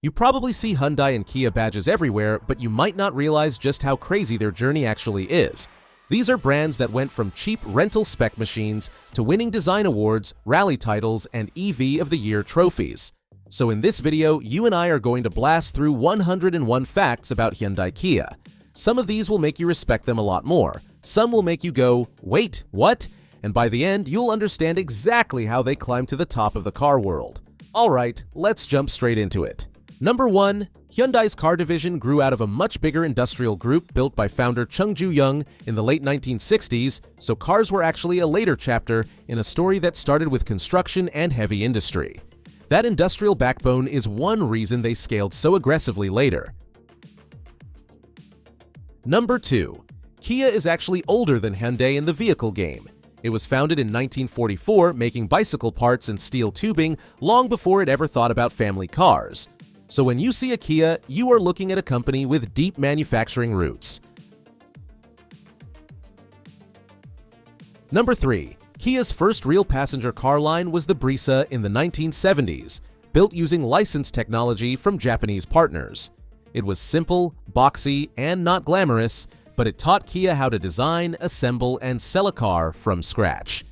You probably see Hyundai and Kia badges everywhere, but you might not realize just how crazy their journey actually is. These are brands that went from cheap rental spec machines to winning design awards, rally titles, and EV of the Year trophies. So in this video, you and I are going to blast through 101 facts about Hyundai Kia. Some of these will make you respect them a lot more. Some will make you go, wait, what? And by the end, you'll understand exactly how they climbed to the top of the car world. Alright, let's jump straight into it. Number 1. Hyundai's car division grew out of a much bigger industrial group built by founder Chung Ju-young in the late 1960s, so cars were actually a later chapter in a story that started with construction and heavy industry. That industrial backbone is one reason they scaled so aggressively later. Number 2. Kia is actually older than Hyundai in the vehicle game. It was founded in 1944, making bicycle parts and steel tubing long before it ever thought about family cars. So when you see a Kia, you are looking at a company with deep manufacturing roots. Number 3. Kia's first real passenger car line was the Brisa in the 1970s, built using licensed technology from Japanese partners. It was simple, boxy, and not glamorous, but it taught Kia how to design, assemble, and sell a car from scratch.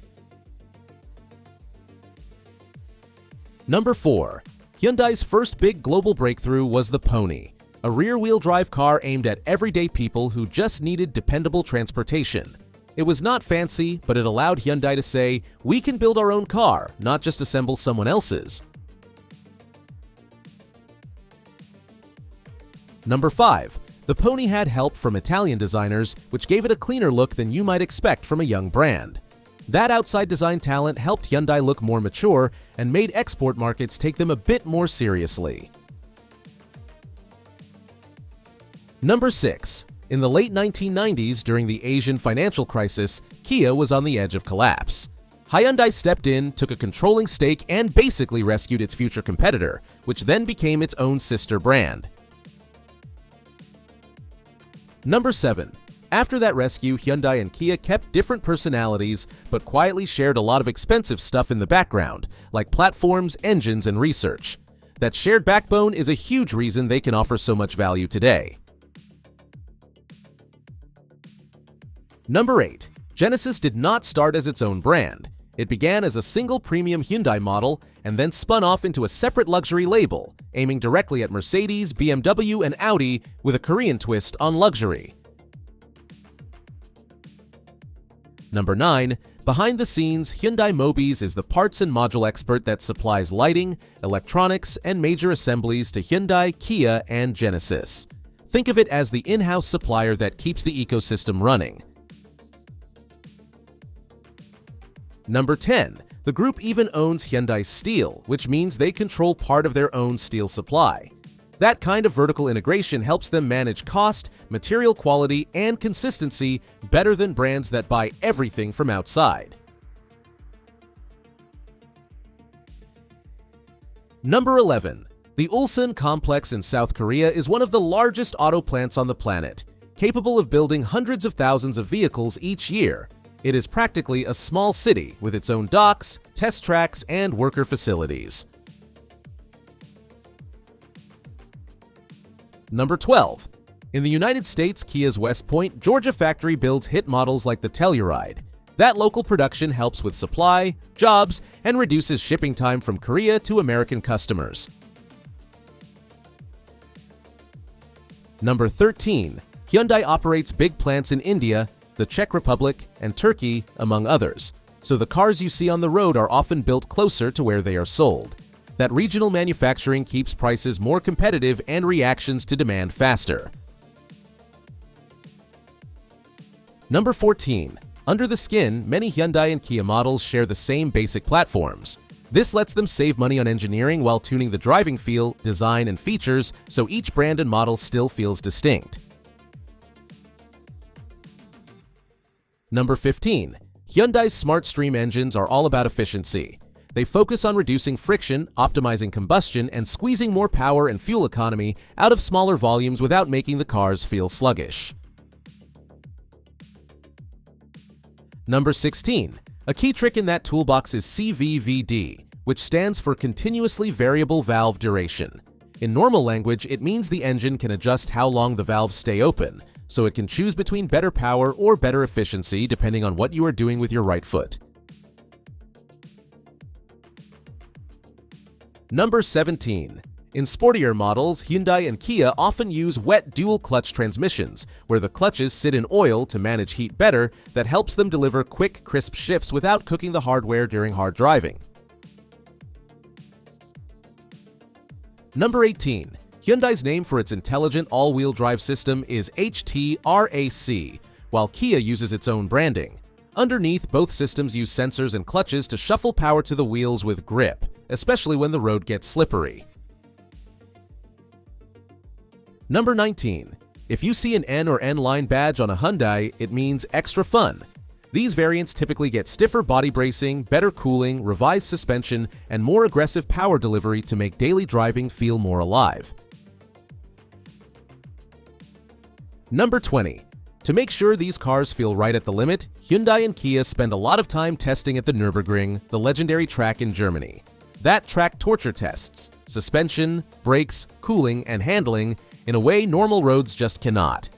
Number 4. Hyundai's first big global breakthrough was the Pony, a rear-wheel drive car aimed at everyday people who just needed dependable transportation. It was not fancy, but it allowed Hyundai to say, we can build our own car, not just assemble someone else's. Number 5. The Pony had help from Italian designers, which gave it a cleaner look than you might expect from a young brand. That outside design talent helped Hyundai look more mature and made export markets take them a bit more seriously. Number 6. In the late 1990s, during the Asian financial crisis, Kia was on the edge of collapse. Hyundai stepped in, took a controlling stake, and basically rescued its future competitor, which then became its own sister brand. Number 7. After that rescue, Hyundai and Kia kept different personalities, but quietly shared a lot of expensive stuff in the background, like platforms, engines, and research. That shared backbone is a huge reason they can offer so much value today. Number 8. Genesis did not start as its own brand. It began as a single premium Hyundai model and then spun off into a separate luxury label, aiming directly at Mercedes, BMW, and Audi with a Korean twist on luxury. Number 9. Behind the scenes, Hyundai Mobis is the parts and module expert that supplies lighting, electronics, and major assemblies to Hyundai, Kia, and Genesis. Think of it as the in-house supplier that keeps the ecosystem running. Number 10. The group even owns Hyundai Steel, which means they control part of their own steel supply. That kind of vertical integration helps them manage cost, material quality, and consistency better than brands that buy everything from outside. Number 11. The Ulsan complex in South Korea is one of the largest auto plants on the planet, capable of building hundreds of thousands of vehicles each year. It is practically a small city with its own docks, test tracks, and worker facilities. Number 12. In the United States, Kia's West Point, Georgia factory builds hit models like the Telluride. That local production helps with supply, jobs, and reduces shipping time from Korea to American customers. Number 13. Hyundai operates big plants in India, the Czech Republic, and Turkey, among others, so the cars you see on the road are often built closer to where they are sold. That regional manufacturing keeps prices more competitive and reactions to demand faster. Number 14. Under the skin, many Hyundai and Kia models share the same basic platforms. This lets them save money on engineering while tuning the driving feel, design, and features so each brand and model still feels distinct. Number 15. Hyundai's Smart Stream engines are all about efficiency. They focus on reducing friction, optimizing combustion, and squeezing more power and fuel economy out of smaller volumes without making the cars feel sluggish. Number 16. A key trick in that toolbox is CVVD, which stands for Continuously Variable Valve Duration. In normal language, it means the engine can adjust how long the valves stay open, so it can choose between better power or better efficiency depending on what you are doing with your right foot. Number 17. In sportier models, Hyundai and Kia often use wet dual-clutch transmissions, where the clutches sit in oil to manage heat better that helps them deliver quick, crisp shifts without cooking the hardware during hard driving. Number 18. Hyundai's name for its intelligent all-wheel drive system is HTRAC, while Kia uses its own branding. Underneath, both systems use sensors and clutches to shuffle power to the wheels with grip, especially when the road gets slippery. Number 19. If you see an N or N-line badge on a Hyundai, it means extra fun. These variants typically get stiffer body bracing, better cooling, revised suspension, and more aggressive power delivery to make daily driving feel more alive. Number 20. To make sure these cars feel right at the limit, Hyundai and Kia spend a lot of time testing at the Nürburgring, the legendary track in Germany. That track torture tests suspension, brakes, cooling, and handling in a way normal roads just cannot.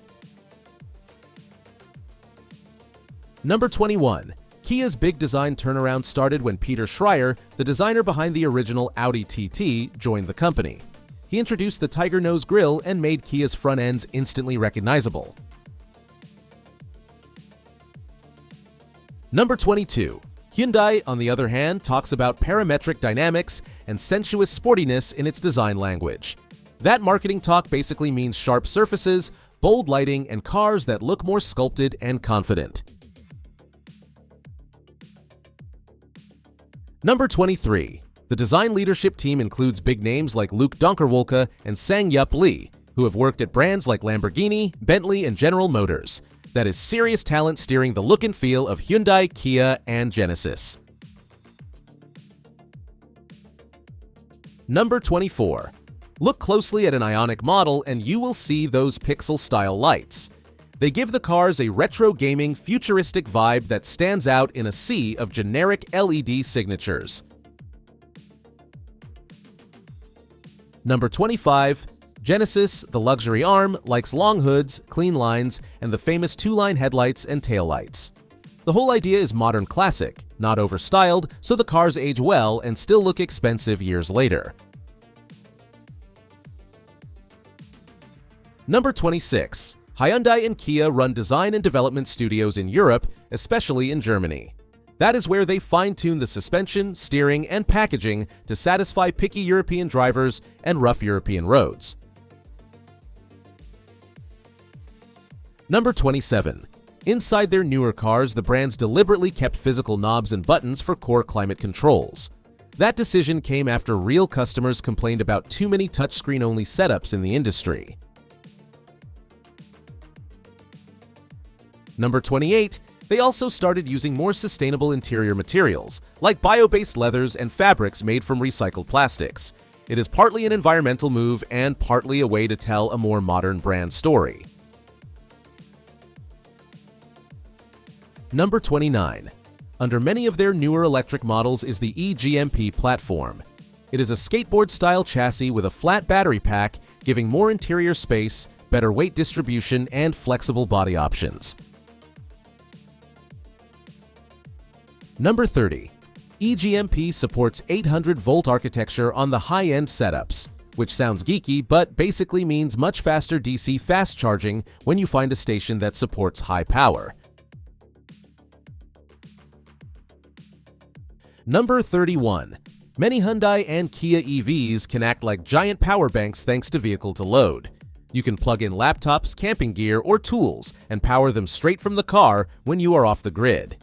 Number 21. Kia's big design turnaround started when Peter Schreier, the designer behind the original Audi TT, joined the company. He introduced the Tiger Nose grille and made Kia's front ends instantly recognizable. Number 22. Hyundai, on the other hand, talks about parametric dynamics and sensuous sportiness in its design language. That marketing talk basically means sharp surfaces, bold lighting, and cars that look more sculpted and confident. Number 23. The design leadership team includes big names like Luke Donkerwolke and Sang-Yup Lee, who have worked at brands like Lamborghini, Bentley, and General Motors. That is serious talent steering the look and feel of Hyundai, Kia, and Genesis. Number 24. Look closely at an Ioniq model and you will see those pixel-style lights. They give the cars a retro gaming, futuristic vibe that stands out in a sea of generic LED signatures. Number 25. Genesis, the luxury arm, likes long hoods, clean lines, and the famous two-line headlights and taillights. The whole idea is modern classic, not overstyled, so the cars age well and still look expensive years later. Number 26. Hyundai and Kia run design and development studios in Europe, especially in Germany. That is where they fine-tune the suspension, steering, and packaging to satisfy picky European drivers and rough European roads. Number 27. Inside their newer cars, the brands deliberately kept physical knobs and buttons for core climate controls. That decision came after real customers complained about too many touchscreen-only setups in the industry. Number 28. They also started using more sustainable interior materials, like bio-based leathers and fabrics made from recycled plastics. It is partly an environmental move and partly a way to tell a more modern brand story. Number 29. Under many of their newer electric models is the eGMP platform. It is a skateboard-style chassis with a flat battery pack, giving more interior space, better weight distribution, and flexible body options. Number 30. eGMP supports 800-volt architecture on the high-end setups, which sounds geeky but basically means much faster DC fast charging when you find a station that supports high power. Number 31. Many Hyundai and Kia EVs can act like giant power banks thanks to vehicle-to-load. You can plug in laptops, camping gear, or tools and power them straight from the car when you are off the grid.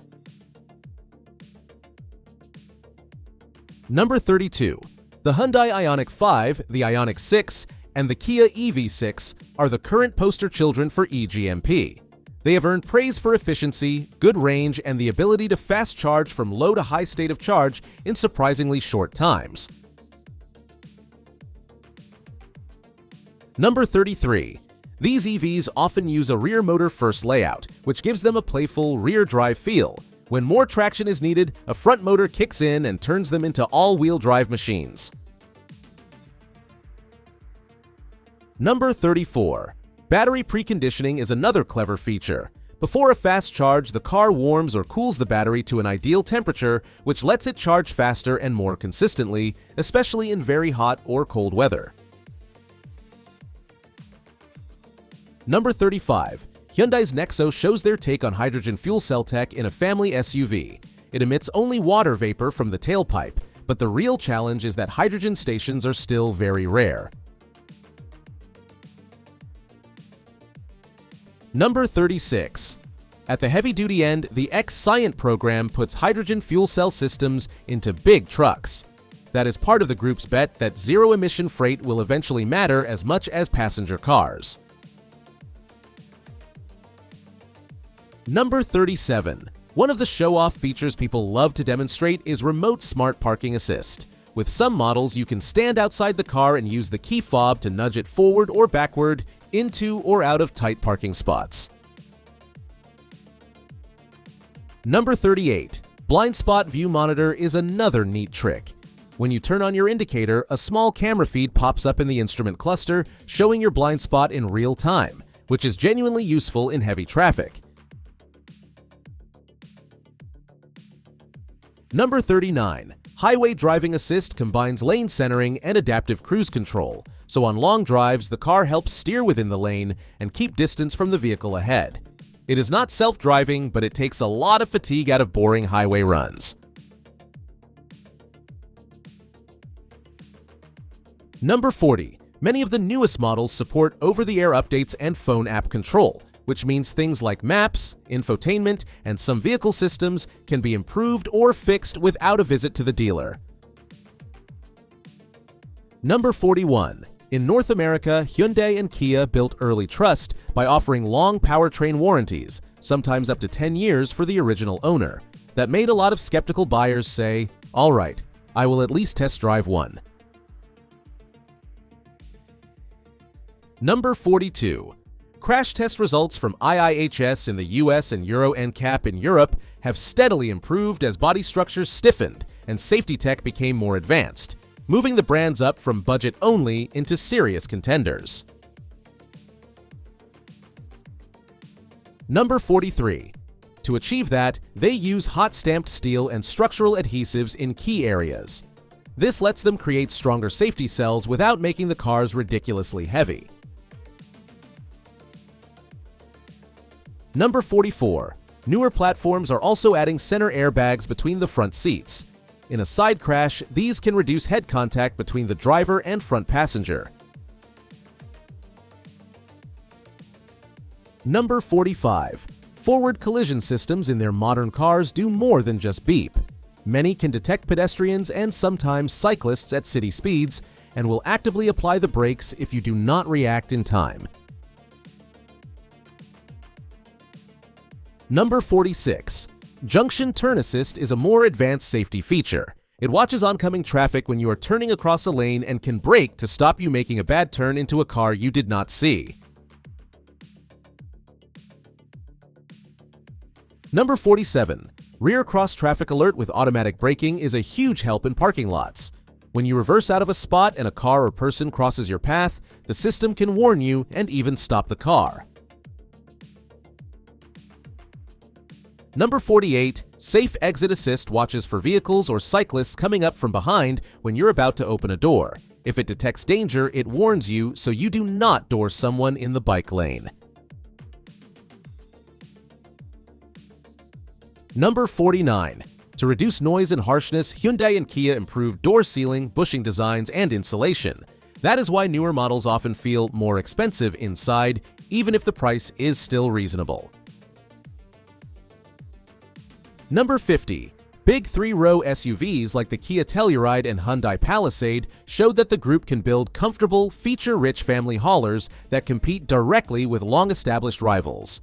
Number 32. The Hyundai Ioniq 5, the Ioniq 6, and the Kia EV6 are the current poster children for eGMP. They have earned praise for efficiency, good range, and the ability to fast charge from low to high state of charge in surprisingly short times. Number 33. These EVs often use a rear motor first layout, which gives them a playful rear drive feel. When more traction is needed, a front motor kicks in and turns them into all-wheel drive machines. Number 34. Battery preconditioning is another clever feature. Before a fast charge, the car warms or cools the battery to an ideal temperature, which lets it charge faster and more consistently, especially in very hot or cold weather. Number 35. Hyundai's Nexo shows their take on hydrogen fuel cell tech in a family SUV. It emits only water vapor from the tailpipe, but the real challenge is that hydrogen stations are still very rare. Number 36. At the heavy-duty end, the X-Scient program puts hydrogen fuel cell systems into big trucks. That is part of the group's bet that zero-emission freight will eventually matter as much as passenger cars. Number 37. One of the show-off features people love to demonstrate is Remote Smart Parking Assist. With some models, you can stand outside the car and use the key fob to nudge it forward or backward, into or out of tight parking spots. Number 38. Blind Spot View Monitor is another neat trick. When you turn on your indicator, a small camera feed pops up in the instrument cluster, showing your blind spot in real time, which is genuinely useful in heavy traffic. Number 39. Highway Driving Assist combines lane centering and adaptive cruise control, so on long drives, the car helps steer within the lane and keep distance from the vehicle ahead. It is not self-driving, but it takes a lot of fatigue out of boring highway runs. Number 40. Many of the newest models support over-the-air updates and phone app control, which means things like maps, infotainment, and some vehicle systems can be improved or fixed without a visit to the dealer. Number 41. In North America, Hyundai and Kia built early trust by offering long powertrain warranties, sometimes up to 10 years for the original owner. That made a lot of skeptical buyers say, "All right, I will at least test drive one." Number 42. Crash test results from IIHS in the US and Euro NCAP in Europe have steadily improved as body structures stiffened and safety tech became more advanced, moving the brands up from budget only into serious contenders. Number 43. To achieve that, they use hot-stamped steel and structural adhesives in key areas. This lets them create stronger safety cells without making the cars ridiculously heavy. Number 44. Newer platforms are also adding center airbags between the front seats. In a side crash, these can reduce head contact between the driver and front passenger. Number 45. Forward collision systems in their modern cars do more than just beep. Many can detect pedestrians and sometimes cyclists at city speeds and will actively apply the brakes if you do not react in time. Number 46. Junction Turn Assist is a more advanced safety feature. It watches oncoming traffic when you are turning across a lane and can brake to stop you making a bad turn into a car you did not see. Number 47. Rear cross traffic alert with automatic braking is a huge help in parking lots. When you reverse out of a spot and a car or person crosses your path, the system can warn you and even stop the car. Number 48. Safe Exit Assist watches for vehicles or cyclists coming up from behind when you're about to open a door. If it detects danger, it warns you so you do not door someone in the bike lane. Number 49. To reduce noise and harshness, Hyundai and Kia improved door sealing, bushing designs, and insulation. That is why newer models often feel more expensive inside, even if the price is still reasonable. Number 50. Big three-row SUVs like the Kia Telluride and Hyundai Palisade showed that the group can build comfortable, feature-rich family haulers that compete directly with long-established rivals.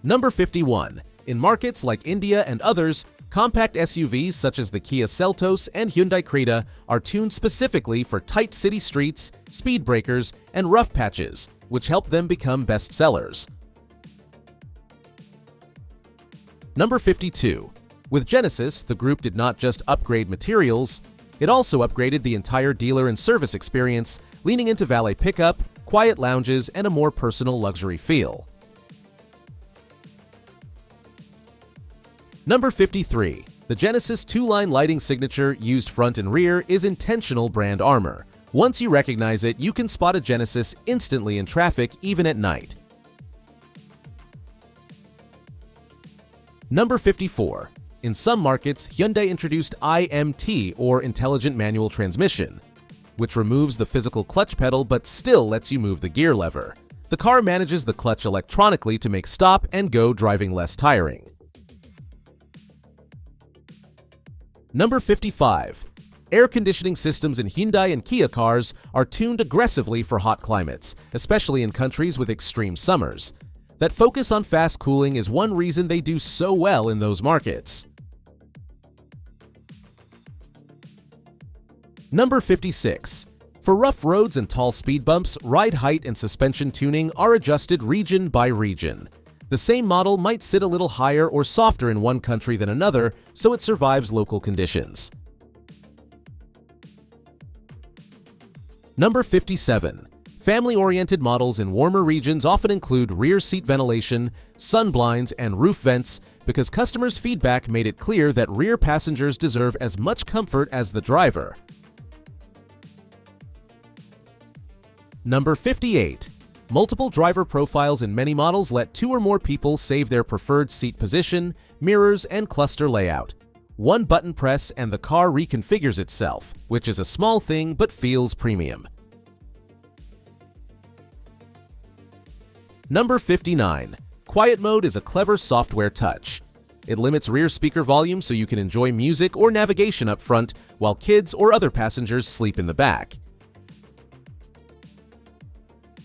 Number 51. In markets like India and others, compact SUVs such as the Kia Seltos and Hyundai Creta are tuned specifically for tight city streets, speed breakers, and rough patches, which help them become bestsellers. Number 52. With Genesis, the group did not just upgrade materials, It also upgraded the entire dealer and service experience, leaning into valet pickup, quiet lounges, and a more personal luxury feel. Number 53. The Genesis two-line lighting signature used front and rear is intentional brand armor. Once you recognize it, you can spot a Genesis instantly in traffic, even at night. Number 54. In some markets, Hyundai introduced IMT, or Intelligent Manual Transmission, which removes the physical clutch pedal but still lets you move the gear lever. The car manages the clutch electronically to make stop and go driving less tiring. Number 55. Air conditioning systems in Hyundai and Kia cars are tuned aggressively for hot climates, especially in countries with extreme summers. That focus on fast cooling is one reason they do so well in those markets. Number 56. For rough roads and tall speed bumps, ride height and suspension tuning are adjusted region by region. The same model might sit a little higher or softer in one country than another, so it survives local conditions. Number 57. Family-oriented models in warmer regions often include rear seat ventilation, sun blinds, and roof vents because customers' feedback made it clear that rear passengers deserve as much comfort as the driver. Number 58. Multiple driver profiles in many models let 2 or more people save their preferred seat position, mirrors, and cluster layout. One button press and the car reconfigures itself, which is a small thing but feels premium. Number 59. Quiet mode is a clever software touch. It limits rear speaker volume so you can enjoy music or navigation up front while kids or other passengers sleep in the back.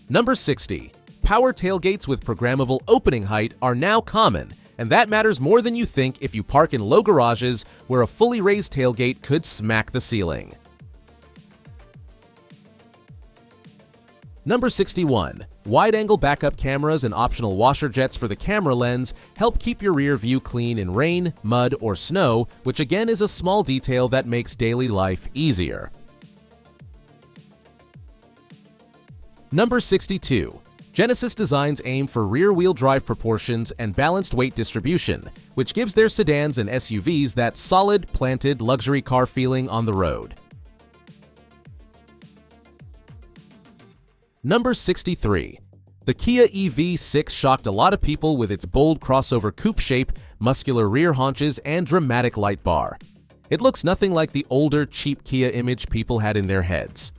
Number 60. Power tailgates with programmable opening height are now common, and that matters more than you think if you park in low garages where a fully raised tailgate could smack the ceiling. Number 61. Wide-angle backup cameras and optional washer jets for the camera lens help keep your rear view clean in rain, mud, or snow, which again is a small detail that makes daily life easier. Number 62. Genesis designs aim for rear-wheel drive proportions and balanced weight distribution, which gives their sedans and SUVs that solid, planted luxury car feeling on the road. Number 63. The Kia EV6 shocked a lot of people with its bold crossover coupe shape, muscular rear haunches, and dramatic light bar. It looks nothing like the older, cheap Kia image people had in their heads.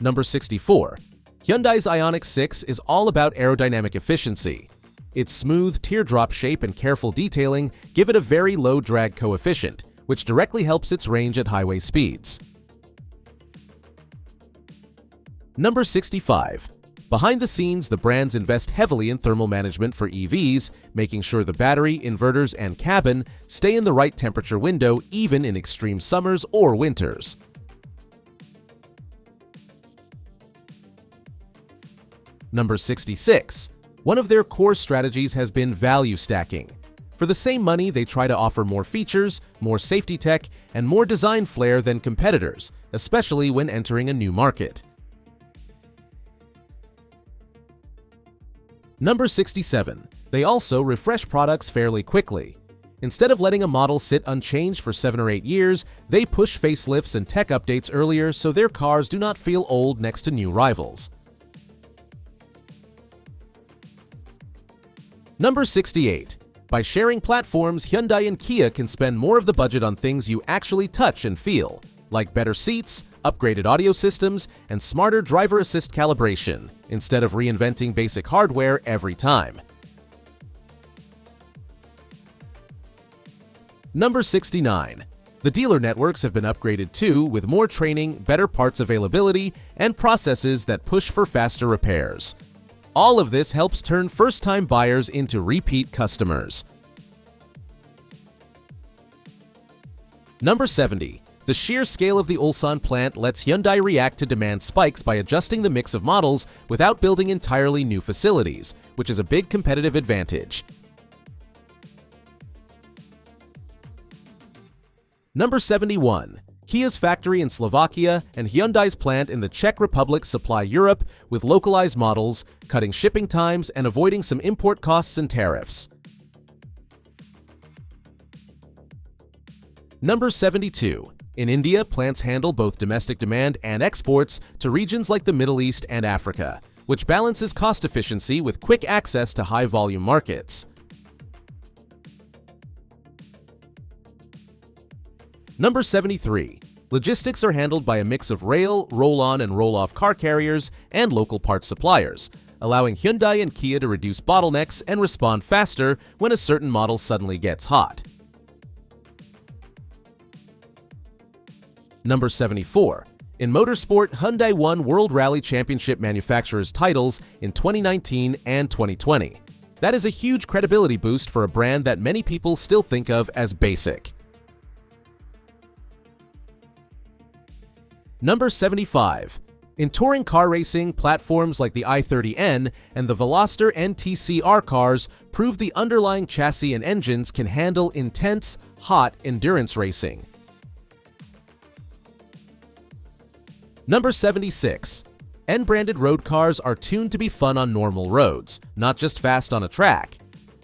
Number 64. Hyundai's Ioniq 6 is all about aerodynamic efficiency. Its smooth, teardrop shape and careful detailing give it a very low drag coefficient, which directly helps its range at highway speeds. Number 65. Behind the scenes, the brands invest heavily in thermal management for EVs, making sure the battery, inverters, and cabin stay in the right temperature window even in extreme summers or winters. Number 66. One of their core strategies has been value stacking. For the same money, they try to offer more features, more safety tech, and more design flair than competitors, especially when entering a new market. Number 67. They also refresh products fairly quickly. Instead of letting a model sit unchanged for 7 or 8 years, they push facelifts and tech updates earlier so their cars do not feel old next to new rivals. Number 68. By sharing platforms, Hyundai and Kia can spend more of the budget on things you actually touch and feel, like better seats, upgraded audio systems, and smarter driver assist calibration, instead of reinventing basic hardware every time. Number 69. The dealer networks have been upgraded too, with more training, better parts availability, and processes that push for faster repairs. All of this helps turn first-time buyers into repeat customers. Number 70. The sheer scale of the Ulsan plant lets Hyundai react to demand spikes by adjusting the mix of models without building entirely new facilities, which is a big competitive advantage. Number 71. Kia's factory in Slovakia and Hyundai's plant in the Czech Republic supply Europe with localized models, cutting shipping times and avoiding some import costs and tariffs. Number 72. In India, plants handle both domestic demand and exports to regions like the Middle East and Africa, which balances cost efficiency with quick access to high-volume markets. Number 73. Logistics are handled by a mix of rail, roll-on and roll-off car carriers and local parts suppliers, allowing Hyundai and Kia to reduce bottlenecks and respond faster when a certain model suddenly gets hot. Number 74. In motorsport, Hyundai won World Rally Championship manufacturers' titles in 2019 and 2020. That is a huge credibility boost for a brand that many people still think of as basic. Number 75. In touring car racing, platforms like the i30N and the Veloster NTCR cars prove the underlying chassis and engines can handle intense, hot endurance racing. Number 76. N-branded road cars are tuned to be fun on normal roads, not just fast on a track.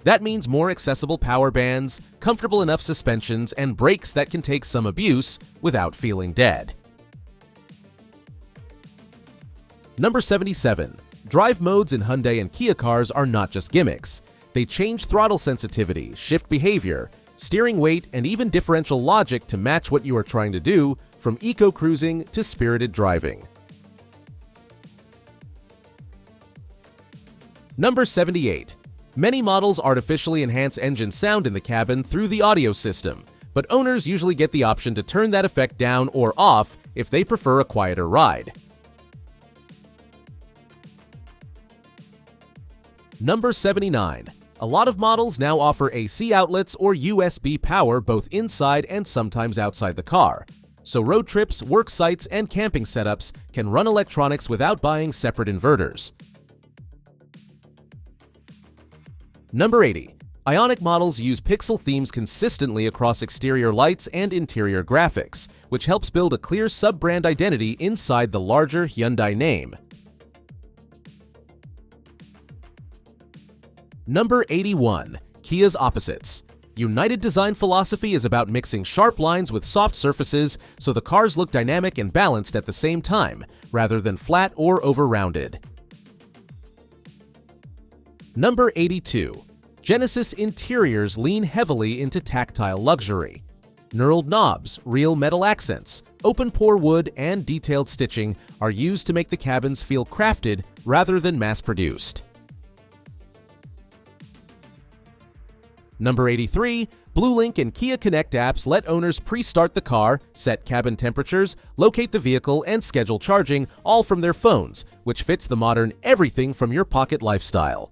That means more accessible power bands, comfortable enough suspensions, and brakes that can take some abuse without feeling dead. Number 77. Drive modes in Hyundai and Kia cars are not just gimmicks. They change throttle sensitivity, shift behavior, steering weight, and even differential logic to match what you are trying to do, from eco-cruising to spirited driving. Number 78. Many models artificially enhance engine sound in the cabin through the audio system, but owners usually get the option to turn that effect down or off if they prefer a quieter ride. Number 79. A lot of models now offer AC outlets or USB power both inside and sometimes outside the car, so road trips, work sites, and camping setups can run electronics without buying separate inverters. Number 80. Ioniq models use pixel themes consistently across exterior lights and interior graphics, which helps build a clear sub-brand identity inside the larger Hyundai name. Number 81. Kia's opposites. United design philosophy is about mixing sharp lines with soft surfaces so the cars look dynamic and balanced at the same time, rather than flat or over-rounded. Number 82. Genesis interiors lean heavily into tactile luxury. Knurled knobs, real metal accents, open-pore wood, and detailed stitching are used to make the cabins feel crafted rather than mass-produced. Number 83. BlueLink and Kia Connect apps let owners pre-start the car, set cabin temperatures, locate the vehicle, and schedule charging, all from their phones, which fits the modern everything from your pocket lifestyle.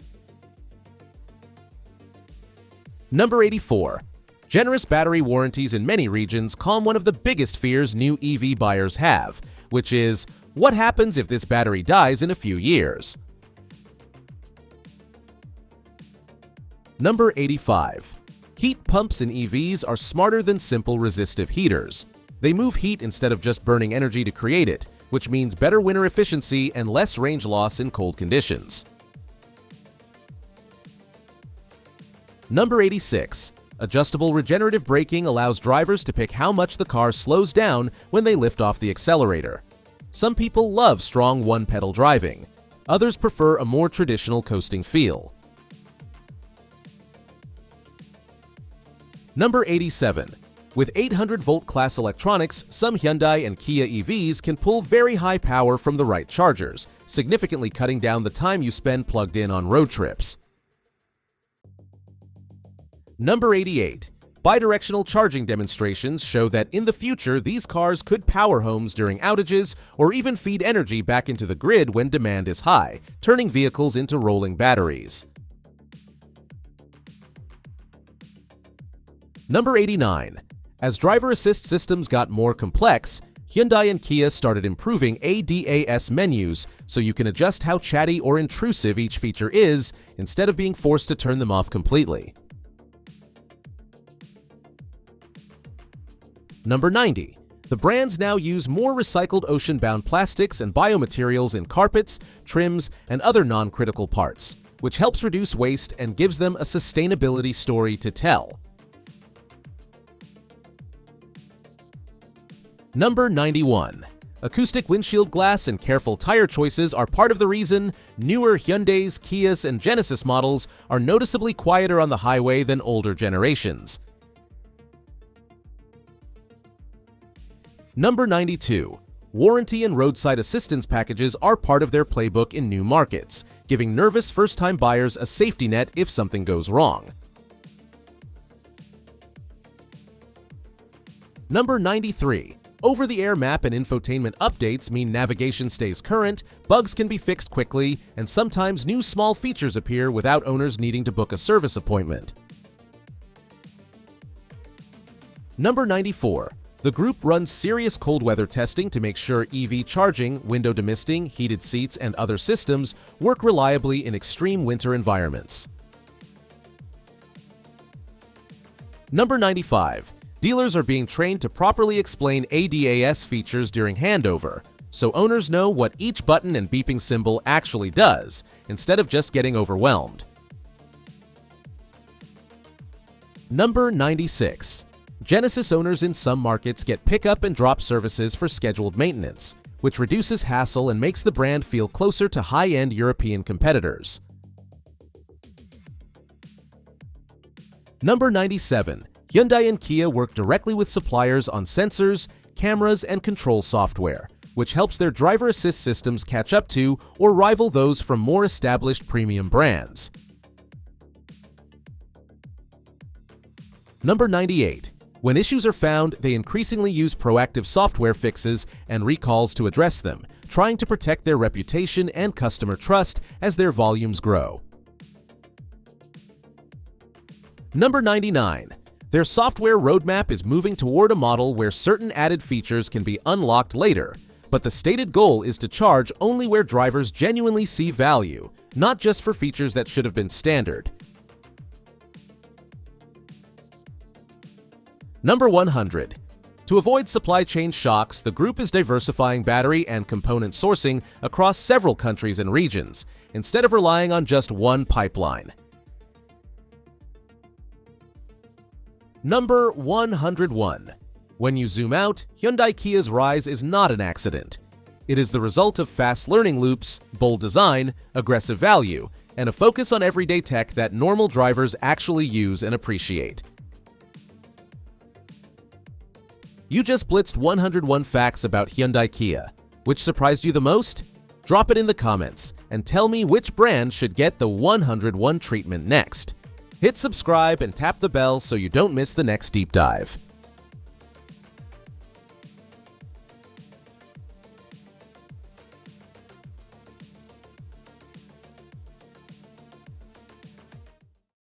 Number 84. Generous battery warranties in many regions calm one of the biggest fears new EV buyers have, which is, what happens if this battery dies in a few years? Number 85. Heat pumps in EVs are smarter than simple resistive heaters. They move heat instead of just burning energy to create it, which means better winter efficiency and less range loss in cold conditions. Number 86. Adjustable regenerative braking allows drivers to pick how much the car slows down when they lift off the accelerator. Some people love strong one-pedal driving. Others prefer a more traditional coasting feel. Number 87. With 800-volt class electronics, some Hyundai and Kia EVs can pull very high power from the right chargers, significantly cutting down the time you spend plugged in on road trips. Number 88. Bidirectional charging demonstrations show that in the future these cars could power homes during outages or even feed energy back into the grid when demand is high, turning vehicles into rolling batteries. Number 89. As driver assist systems got more complex, Hyundai and Kia started improving ADAS menus so you can adjust how chatty or intrusive each feature is instead of being forced to turn them off completely. Number 90. The brands now use more recycled ocean-bound plastics and biomaterials in carpets, trims, and other non-critical parts, which helps reduce waste and gives them a sustainability story to tell. Number 91. Acoustic windshield glass and careful tire choices are part of the reason newer Hyundais, Kias, and Genesis models are noticeably quieter on the highway than older generations. Number 92. Warranty and roadside assistance packages are part of their playbook in new markets, giving nervous first-time buyers a safety net if something goes wrong. Number 93. Over-the-air map and infotainment updates mean navigation stays current, bugs can be fixed quickly, and sometimes new small features appear without owners needing to book a service appointment. Number 94. The group runs serious cold weather testing to make sure EV charging, window demisting, heated seats, and other systems work reliably in extreme winter environments. Number 95. Dealers are being trained to properly explain ADAS features during handover, so owners know what each button and beeping symbol actually does, instead of just getting overwhelmed. Number 96. Genesis owners in some markets get pickup and drop services for scheduled maintenance, which reduces hassle and makes the brand feel closer to high-end European competitors. Number 97. Hyundai and Kia work directly with suppliers on sensors, cameras, and control software, which helps their driver assist systems catch up to or rival those from more established premium brands. Number 98. When issues are found, they increasingly use proactive software fixes and recalls to address them, trying to protect their reputation and customer trust as their volumes grow. Number 99. Their software roadmap is moving toward a model where certain added features can be unlocked later, but the stated goal is to charge only where drivers genuinely see value, not just for features that should have been standard. Number 100. To avoid supply chain shocks, the group is diversifying battery and component sourcing across several countries and regions, instead of relying on just one pipeline. Number 101. When you zoom out, Hyundai Kia's rise is not an accident. It is the result of fast learning loops, bold design, aggressive value, and a focus on everyday tech that normal drivers actually use and appreciate. You just blitzed 101 facts about Hyundai Kia. Which surprised you the most? Drop it in the comments and tell me which brand should get the 101 treatment next. Hit subscribe and tap the bell so you don't miss the next deep dive.